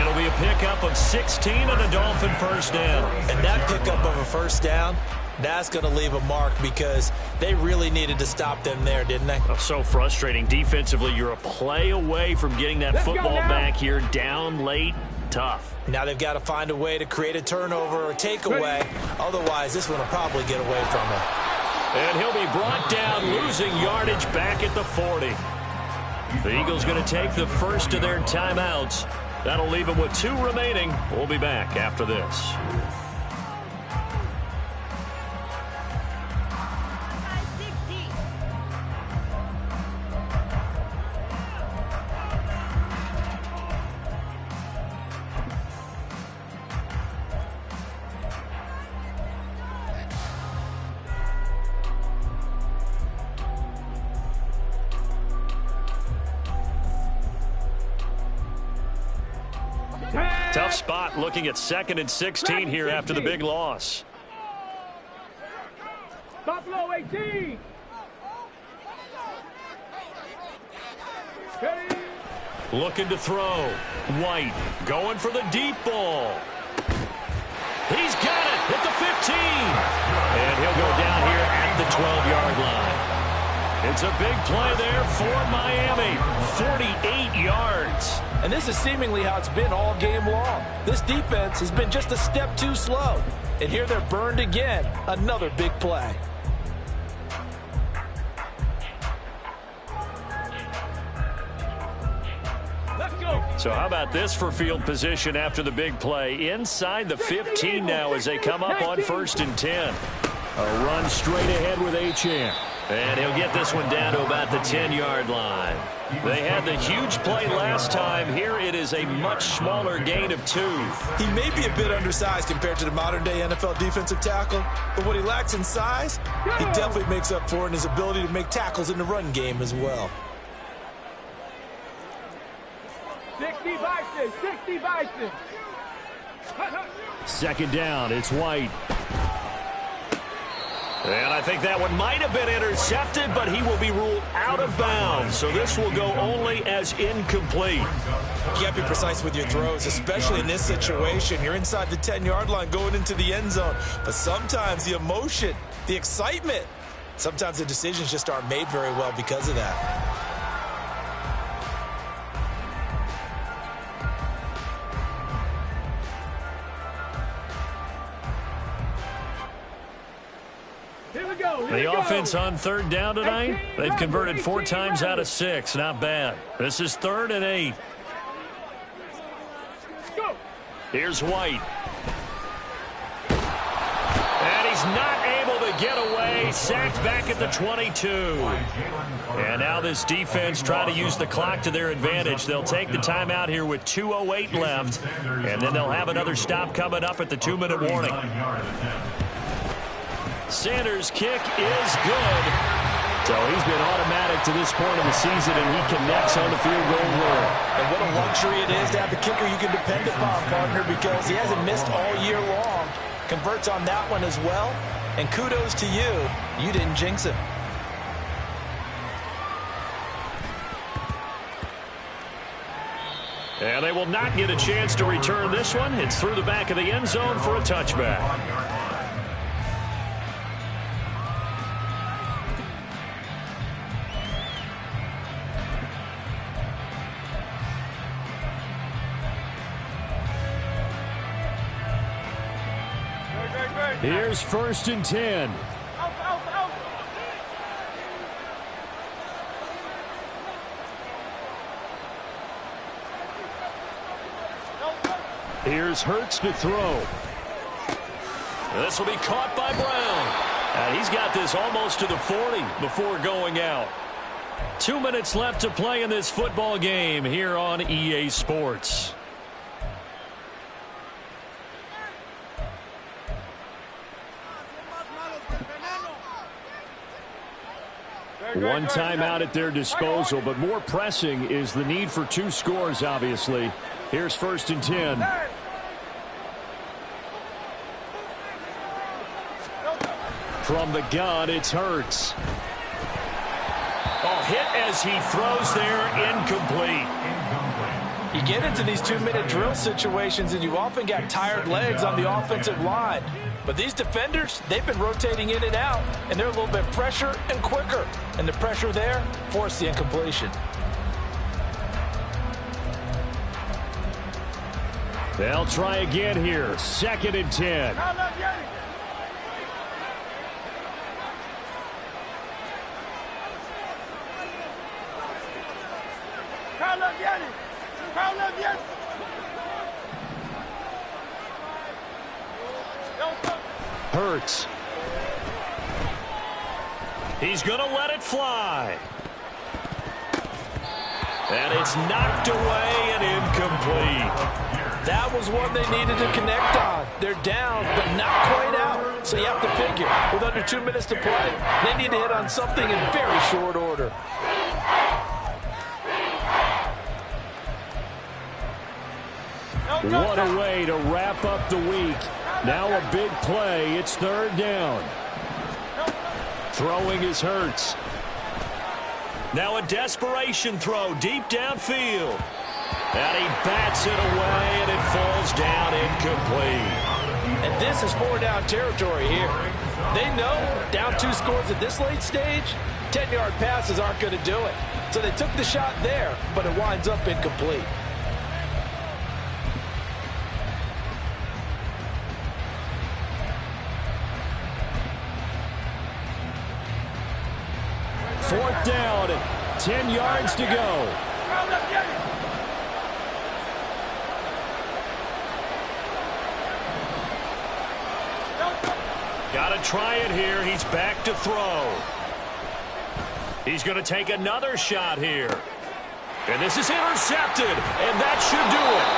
It'll be a pickup of 16 and a Dolphin first down. And that pickup of a first down, that's going to leave a mark because they really needed to stop them there, didn't they? Oh, so frustrating. Defensively, you're a play away from getting that football back here. Down late, tough. Now they've got to find a way to create a turnover or takeaway. Otherwise, this one will probably get away from them. And he'll be brought down, losing yardage back at the 40. The Eagles going to take the first of their timeouts. That'll leave them with 2 remaining. We'll be back after this. Tough spot looking at 2nd and 16 here after the big loss. Buffalo 18. Looking to throw. White going for the deep ball. He's got it at the 15. And he'll go down here at the 12-yard line. It's a big play there for Miami. 48 yards. And this is seemingly how it's been all game long. This defense has been just a step too slow. And here they're burned again. Another big play. Let's go. So how about this for field position after the big play? Inside the 15 now as they come up on 1st and 10. A run straight ahead with Achane. And he'll get this one down to about the 10-yard line. They had the huge play last time. Here it is a much smaller gain of 2. He may be a bit undersized compared to the modern-day NFL defensive tackle, but what he lacks in size, he definitely makes up for in his ability to make tackles in the run game as well. 60 Bison, 60 Bison. 2nd down, it's White. And I think that one might have been intercepted, but he will be ruled out of bounds. So this will go only as incomplete. You got to be precise with your throws, especially in this situation. You're inside the 10-yard line going into the end zone. But sometimes the emotion, the excitement, sometimes the decisions just aren't made very well because of that. The offense on 3rd down tonight, they've converted 4 times out of 6. Not bad. This is 3rd and 8. Here's White. And he's not able to get away. Sacked back at the 22. And now this defense trying to use the clock to their advantage. They'll take the timeout here with 2:08 left. And then they'll have another stop coming up at the 2-minute warning. Sanders' kick is good. So he's been automatic to this point of the season, and he connects on the field goal run. And what a luxury it is to have the kicker you can depend upon, partner, because he hasn't missed all year long. Converts on that one as well. And kudos to you. You didn't jinx him. And they will not get a chance to return this one. It's through the back of the end zone for a touchback. Here's 1st and 10. Here's Hurts to throw. This will be caught by Brown. And he's got this almost to the 40 before going out. 2 minutes left to play in this football game here on EA Sports. One timeout at their disposal, but more pressing is the need for 2 scores, obviously. Here's 1st and 10. From the gun, it's Hurts. Oh, hit as he throws there, incomplete. You get into these 2-minute drill situations, and you often got tired legs on the offensive line. But these defenders, they've been rotating in and out, and they're a little bit fresher and quicker. And the pressure there forced the incompletion. They'll try again here. 2nd and 10. Hurts. He's going to let it fly. And it's knocked away and incomplete. That was one they needed to connect on. They're down, but not quite out. So you have to figure, with under 2 minutes to play, they need to hit on something in very short order. What a way to wrap up the week. Now a big play. It's 3rd down. Throwing is Hurts. Now a desperation throw deep downfield. And he bats it away, and it falls down incomplete. And this is 4-down territory here. They know down 2 scores at this late stage, 10-yard passes aren't going to do it. So they took the shot there, but it winds up incomplete. Fourth down, 10 yards to go. Got to try it here. He's back to throw. He's going to take another shot here. And this is intercepted, and that should do it.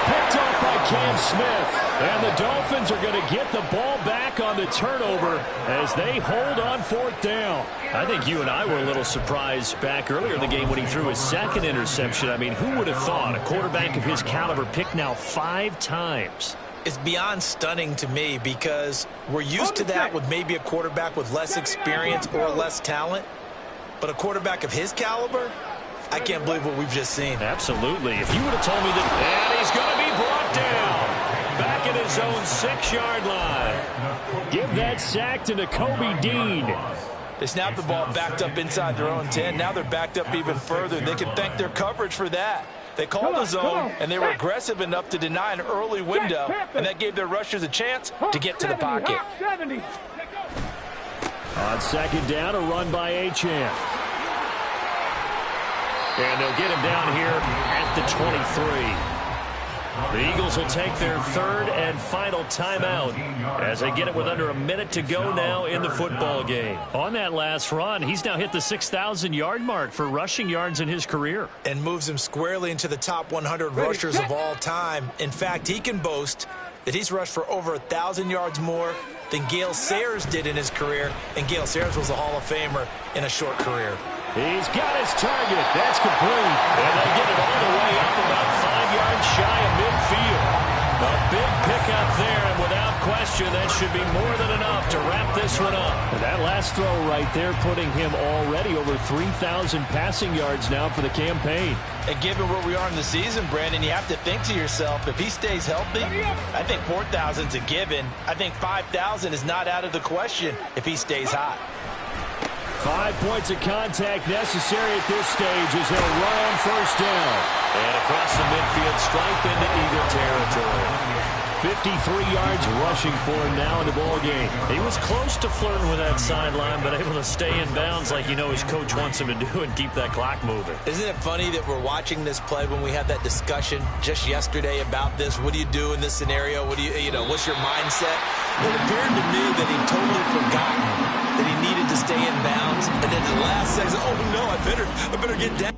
Picked off by Cam Smith. And the Dolphins are going to get the ball back on the turnover as they hold on 4th down. I think you and I were a little surprised back earlier in the game when he threw his 2nd interception. I mean, who would have thought a quarterback of his caliber picked now 5 times? It's beyond stunning to me because we're used to that with maybe a quarterback with less experience or less talent. But a quarterback of his caliber, I can't believe what we've just seen. Absolutely. If you would have told me that, and he's going to be brought down back at his own 6-yard line. Give that sack to Nakobe Dean. They snapped the ball backed up inside their own 10. Now they're backed up even further. They can thank their coverage for that. They called a zone, and they were aggressive enough to deny an early window, and that gave their rushers a chance to get to the pocket. On 2nd down, a run by Achane. And they'll get him down here at the 23. The Eagles will take their 3rd and final timeout as they get it with under a minute to go now in the football game. On that last run, he's now hit the 6,000-yard mark for rushing yards in his career. And moves him squarely into the top 100 rushers of all time. In fact, he can boast that he's rushed for over 1,000 yards more than Gale Sayers did in his career. And Gale Sayers was a Hall of Famer in a short career. He's got his target. That's complete. And they get it all the way up about 5 yards shy of midfield. A big pickup there, and without question, question, that should be more than enough to wrap this one up. And that last throw right there putting him already over 3,000 passing yards now for the campaign. And given where we are in the season, Brandon, you have to think to yourself, if he stays healthy, I think 4,000 is a given. I think 5,000 is not out of the question if he stays hot. 5 points of contact necessary at this stage as they'll run on first down. And across the midfield, stripe into Eagle territory. 53 yards rushing for him now in the ball game. He was close to flirting with that sideline, but able to stay in bounds like his coach wants him to do and keep that clock moving. Isn't it funny that we're watching this play when we had that discussion just yesterday about this? What do you do in this scenario? What do what's your mindset? It appeared to me that he'd totally forgotten that he needed to stay in bounds, and then the last second, oh no, I better get down.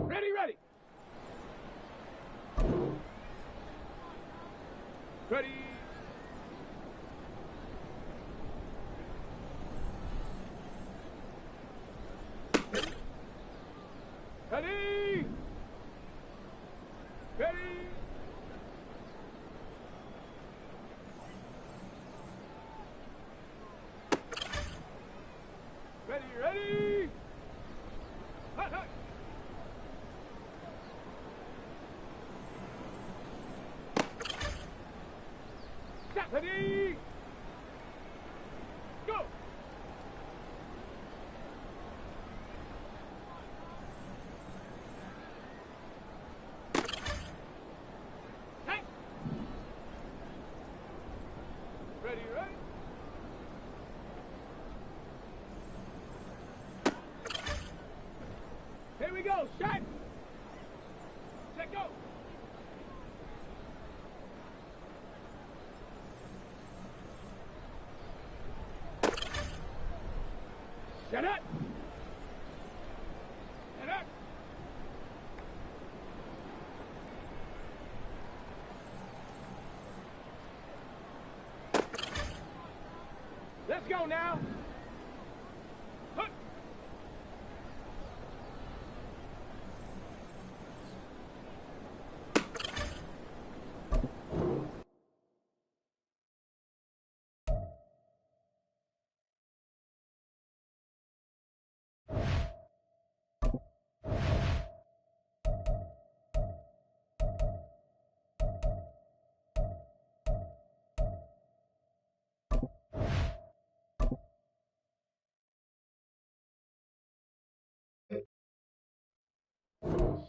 Ready, ready. Ready. Ready. Ready. Ready, ready. Hut, hut. Stop. Ready. Go. Hey. Ready, ready. Here we go. Shot. Set, go. Set up. Set up. Let's go now. Hook.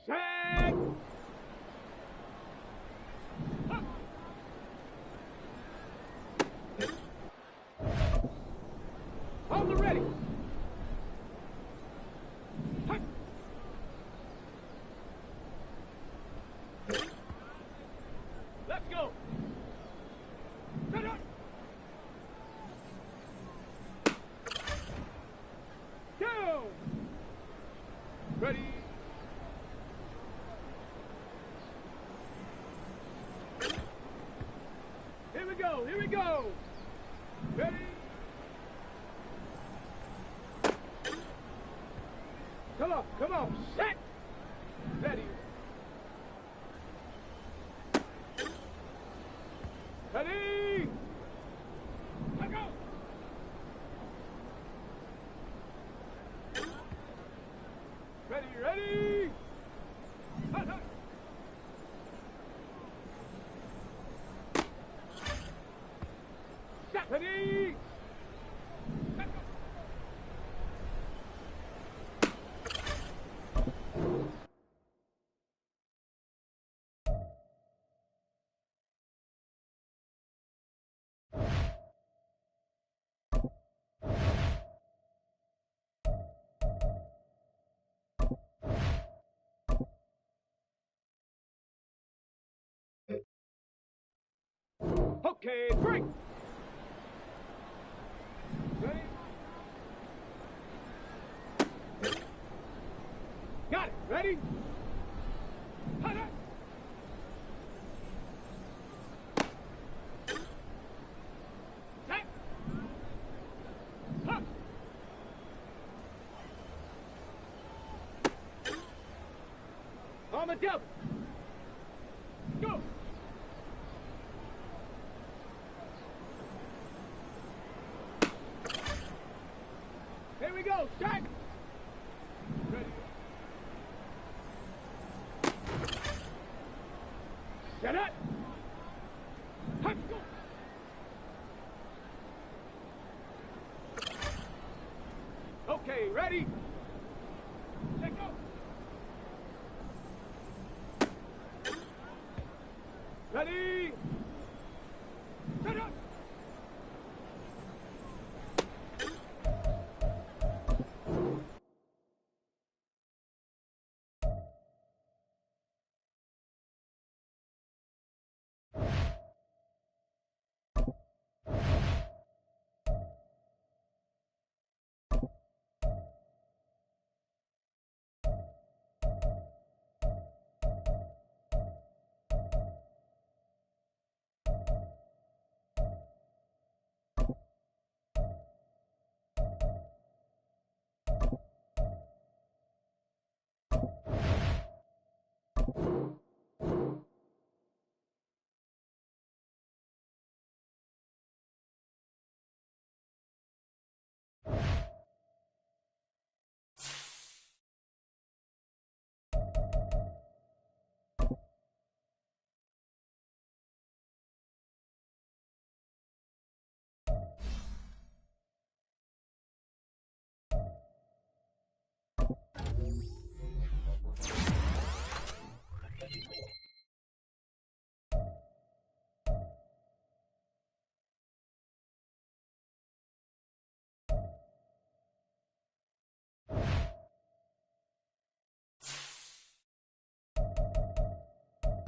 Set. Hook. On the ready. Hook. Let's go. Set up. Go. Ready. Here we go. Here we go. Ready. Come on. Come on. Set. Ready. Ready. Let go. Ready, ready. Hut, hut. Stop. Ready. Let go. Okay, break. Ready? Got it. Ready? Hut, hut. Set. Hut. On the double. Go. Here we go. Shot. Ready. Set up. Hut, go. Okay, ready? Let go. Ready? Set up.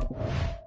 now.